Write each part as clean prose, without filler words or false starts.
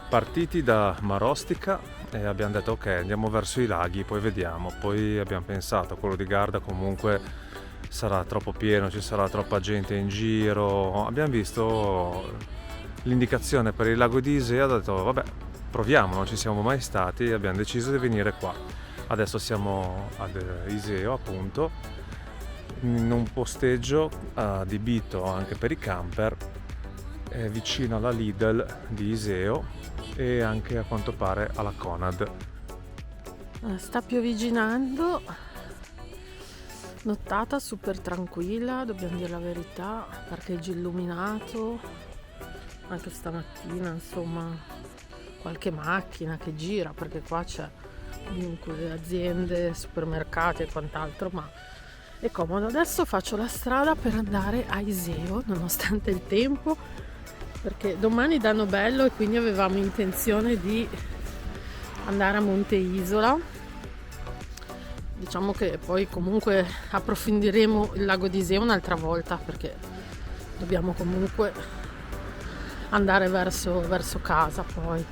Partiti da Marostica e abbiamo detto ok, andiamo verso i laghi, poi vediamo. Poi abbiamo pensato, quello di Garda comunque sarà troppo pieno, ci sarà troppa gente in giro. Abbiamo visto l'indicazione per il lago di Iseo, ho detto vabbè, proviamo, non ci siamo mai stati e abbiamo deciso di venire qua. Adesso siamo ad Iseo, appunto, in un posteggio adibito anche per i camper, vicino alla Lidl di Iseo e anche a quanto pare alla Conad. Sta piovigginando, nottata super tranquilla, dobbiamo dire la verità, parcheggio illuminato, anche stamattina, insomma, qualche macchina che gira, perché qua c'è comunque aziende, supermercati e quant'altro, ma è comodo. Adesso faccio la strada per andare a Iseo, nonostante il tempo, perché domani danno bello e quindi avevamo intenzione di andare a Monte Isola. Diciamo che poi comunque approfondiremo il lago di Iseo un'altra volta, perché dobbiamo comunque andare verso casa poi.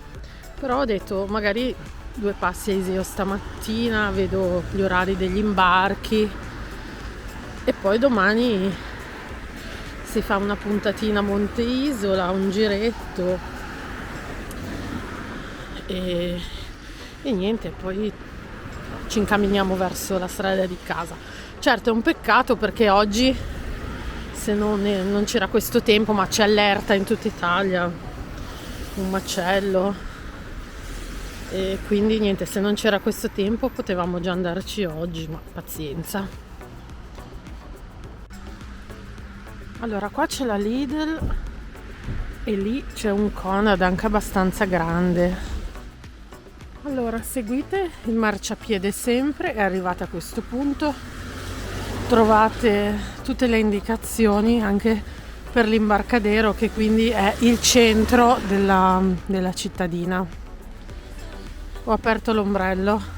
Però ho detto magari 2 passi a Iseo stamattina, vedo gli orari degli imbarchi e poi domani si fa una puntatina a Monte Isola, un giretto e niente, poi ci incamminiamo verso la strada di casa. Certo è un peccato perché oggi, se non c'era questo tempo, ma c'è allerta in tutta Italia, un macello, e quindi niente, se non c'era questo tempo potevamo già andarci oggi, ma pazienza. Allora, qua c'è la Lidl e lì c'è un Conad anche abbastanza grande. Allora, seguite il marciapiede sempre e arrivate a questo punto trovate tutte le indicazioni anche per l'imbarcadero, che quindi è il centro della cittadina. Ho aperto l'ombrello.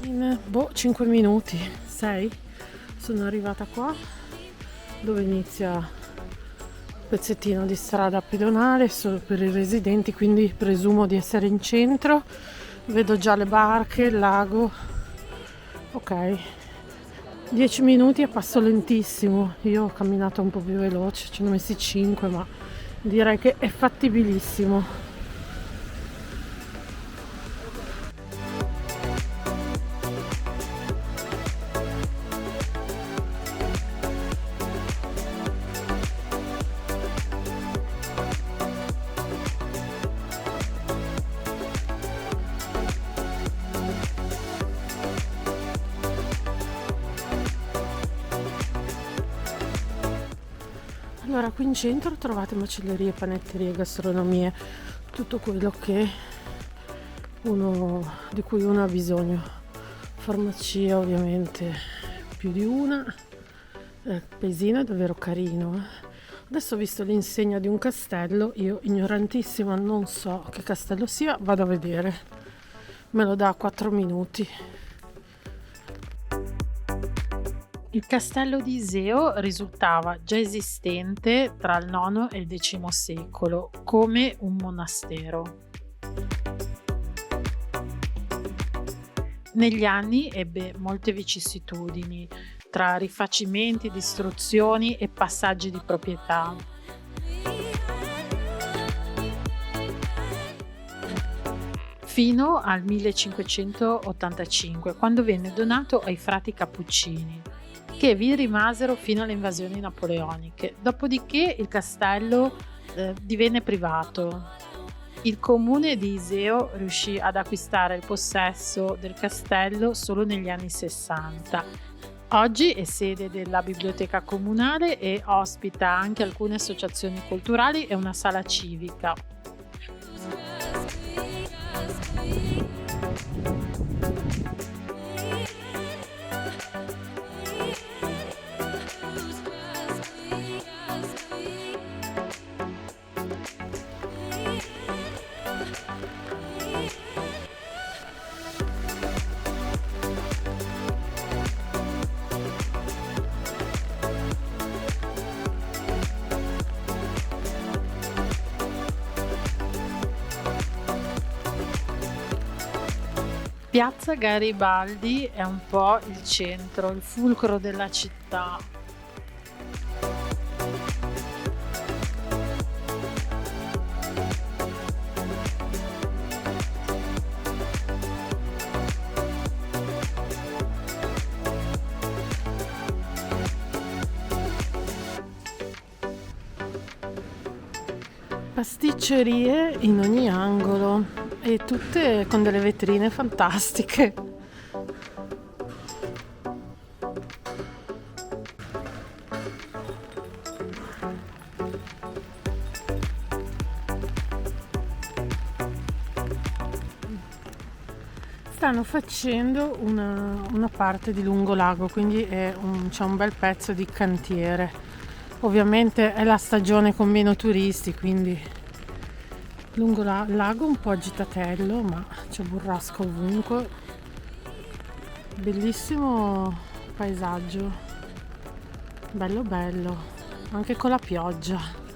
In 5 minuti, 6, sono arrivata qua dove inizia un pezzettino di strada pedonale solo per i residenti, quindi presumo di essere in centro. Vedo già le barche, il lago. Ok, 10 minuti a passo lentissimo. Io ho camminato un po' più veloce, ci ho messi 5, ma direi che è fattibilissimo. Allora, qui in centro trovate macellerie, panetterie, gastronomie, tutto quello di cui uno ha bisogno. Farmacia ovviamente più di una. Il paesino è davvero carino. Adesso ho visto l'insegna di un castello, io ignorantissima non so che castello sia, vado a vedere. Me lo dà 4 minuti. Il castello di Iseo risultava già esistente tra il IX e il X secolo come un monastero. Negli anni ebbe molte vicissitudini tra rifacimenti, distruzioni e passaggi di proprietà. Fino al 1585, quando venne donato ai frati cappuccini, che vi rimasero fino alle invasioni napoleoniche. Dopodiché il castello divenne privato. Il comune di Iseo riuscì ad acquistare il possesso del castello solo negli anni 60. Oggi è sede della biblioteca comunale e ospita anche alcune associazioni culturali e una sala civica. Piazza Garibaldi è un po' il centro, il fulcro della città. Pasticcerie in ogni angolo e tutte con delle vetrine fantastiche. Stanno facendo una parte di Lungolago, quindi c'è un bel pezzo di cantiere. Ovviamente è la stagione con meno turisti, quindi Lungolago un po' agitatello, ma c'è burrasco ovunque. Bellissimo paesaggio, bello bello, anche con la pioggia.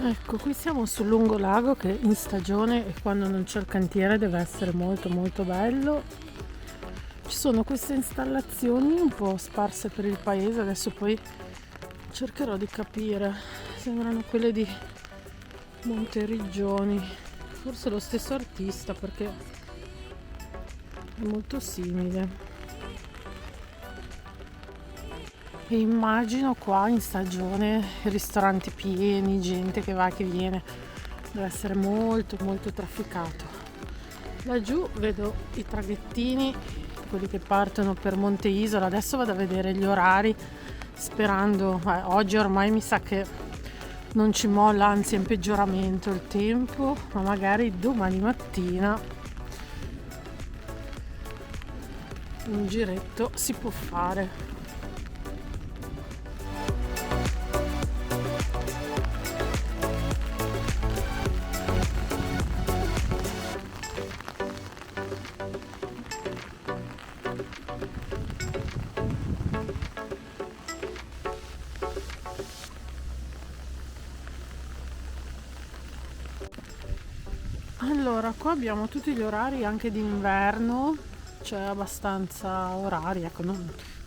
Ecco, qui siamo sul Lungolago che in stagione e quando non c'è il cantiere deve essere molto molto bello. Ci sono queste installazioni un po' sparse per il paese, adesso poi cercherò di capire. Sembrano quelle di Monteriggioni, forse lo stesso artista perché è molto simile. E immagino qua in stagione ristoranti pieni, gente che va e che viene, deve essere molto molto trafficato. Laggiù vedo i traghettini, quelli che partono per Monte Isola. Adesso vado a vedere gli orari sperando, oggi ormai mi sa che non ci molla, anzi è in peggioramento il tempo, ma magari domani mattina un giretto si può fare. Allora, qua abbiamo tutti gli orari anche d'inverno, c'è abbastanza orari, ecco,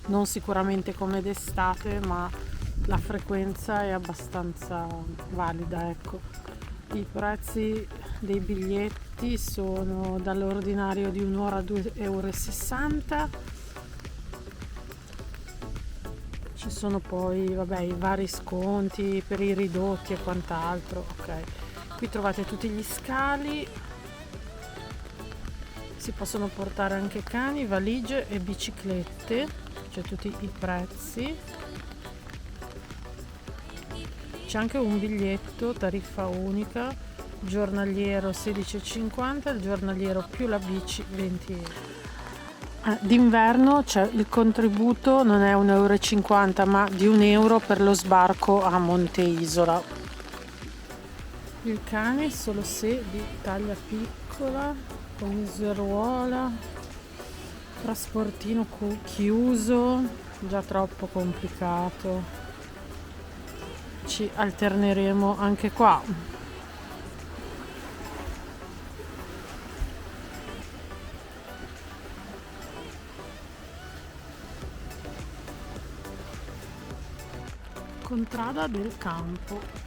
non sicuramente come d'estate, ma la frequenza è abbastanza valida, ecco. I prezzi dei biglietti sono dall'ordinario di un'ora a 2,60 €. Ci sono poi, vabbè, i vari sconti per i ridotti e quant'altro, ok. Qui trovate tutti gli scali, si possono portare anche cani, valigie e biciclette, c'è tutti i prezzi. C'è anche un biglietto, tariffa unica, giornaliero 16,50, il giornaliero più la bici 20 €. D'inverno c'è il contributo, non è 1,50 € ma di 1 € per lo sbarco a Monte Isola. Il cane solo se di taglia piccola, con miseruola, trasportino chiuso, già troppo complicato. Ci alterneremo anche qua. Contrada del Campo.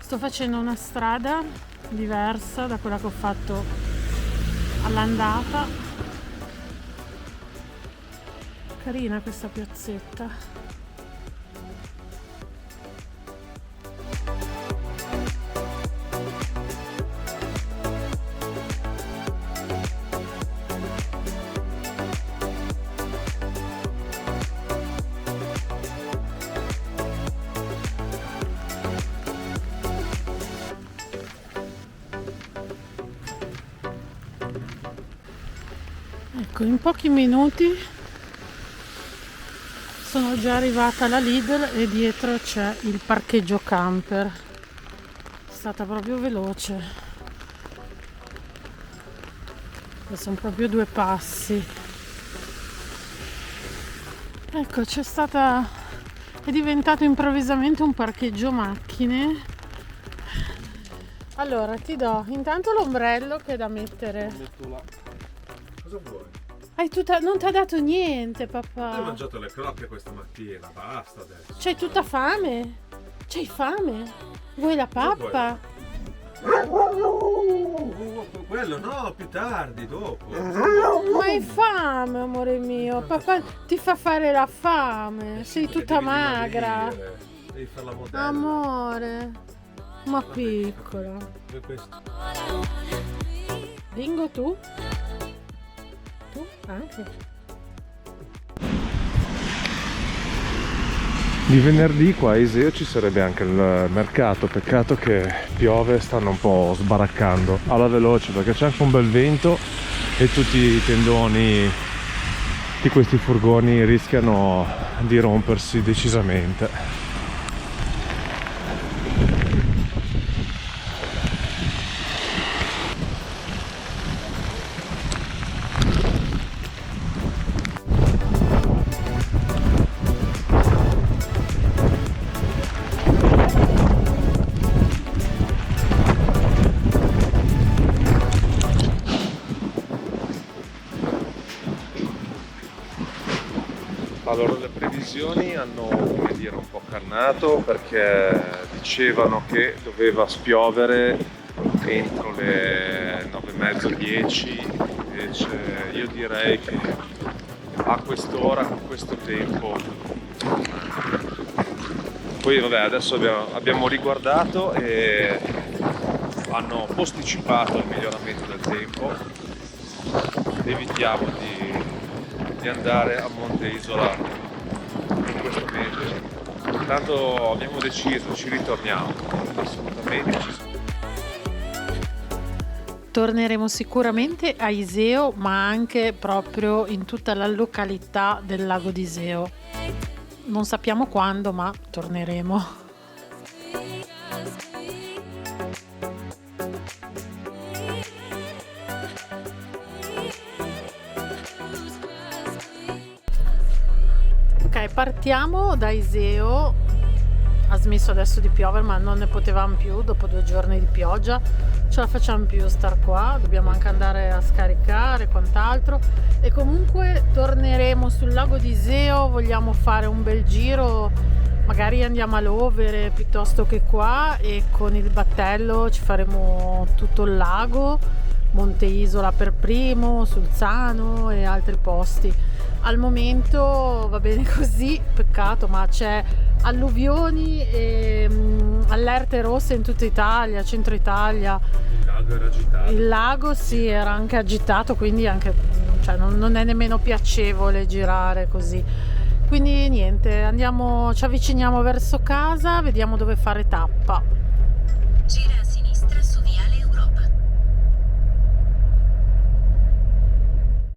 Sto facendo una strada diversa da quella che ho fatto all'andata. Carina questa piazzetta. Ecco, in pochi minuti sono già arrivata alla Lidl e dietro c'è il parcheggio camper. È stata proprio veloce. Sono proprio due passi. Ecco, è diventato improvvisamente un parcheggio macchine. Allora ti do intanto l'ombrello che è da mettere. Metto là. Cosa vuoi? Non ti ha dato niente, Hai papà. mangiato le crocche questa mattina, basta adesso. C'hai tutta fame? C'hai fame? Vuoi la pappa? Quello no, più tardi, dopo. Ma hai fame, amore mio? Papà ti fa fare la fame. Sei tutta magra. Devi fare la modella. Amore, ma piccola. Questo. Bingo tu? Tu anche? Di venerdì qua a Iseo ci sarebbe anche il mercato, peccato che piove, stanno un po' sbaraccando alla veloce perché c'è anche un bel vento e tutti i tendoni di questi furgoni rischiano di rompersi decisamente. Allora, le previsioni hanno, come dire, un po' cannato perché dicevano che doveva spiovere entro le 9:30-10, invece io direi che a quest'ora, con questo tempo, poi vabbè, adesso abbiamo riguardato e hanno posticipato il miglioramento del tempo, evitiamo di andare a Monte Isola in questo mese. Tanto abbiamo deciso, ci ritorniamo, assolutamente ci sono. Torneremo sicuramente a Iseo, ma anche proprio in tutta la località del lago di Iseo. Non sappiamo quando, ma torneremo. Ok, partiamo da Iseo. Ha smesso adesso di piovere, ma non ne potevamo più dopo 2 giorni di pioggia. Ce la facciamo più star qua, dobbiamo anche andare a scaricare e quant'altro. E comunque torneremo sul lago di Iseo, vogliamo fare un bel giro, magari andiamo a Lovere piuttosto che qua e con il battello ci faremo tutto il lago, Monte Isola per primo, Sulzano e altri posti. Al momento va bene così, peccato, ma c'è alluvioni e allerte rosse in tutta Italia, centro Italia. Il lago era agitato. Il lago sì, era anche agitato, quindi anche, cioè, non è nemmeno piacevole girare così. Quindi niente, ci avviciniamo verso casa, vediamo dove fare tappa.